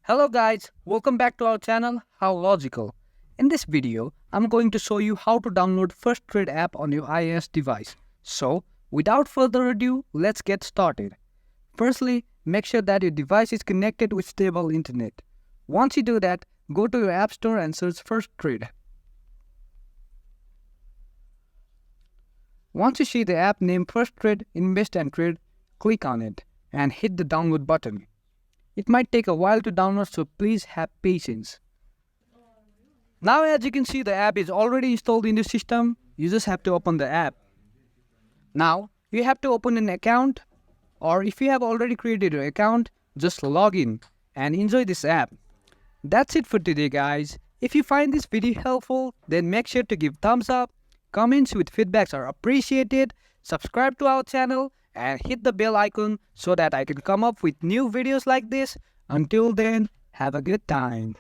Hello guys, welcome back to our channel, How Logical. In this video, I'm going to show you how to download Firstrade app on your iOS device. So, without further ado, let's get started. Firstly, make sure that your device is connected with stable internet. Once you do that, go to your app store and search Firstrade. Once you see the app named Firstrade Invest and Trade, click on it and hit the download button. It might take a while to download, so please have patience. Now as you can see, the app is already installed in the system. You just have to open the app. Now you have to open an account, or if you have already created your account, just log in and enjoy this app. That's it for today guys. If you find this video helpful, then make sure to give thumbs up. Comments with feedbacks are appreciated. Subscribe to our channel and hit the bell icon so that I can come up with new videos like this. Until then, have a good time.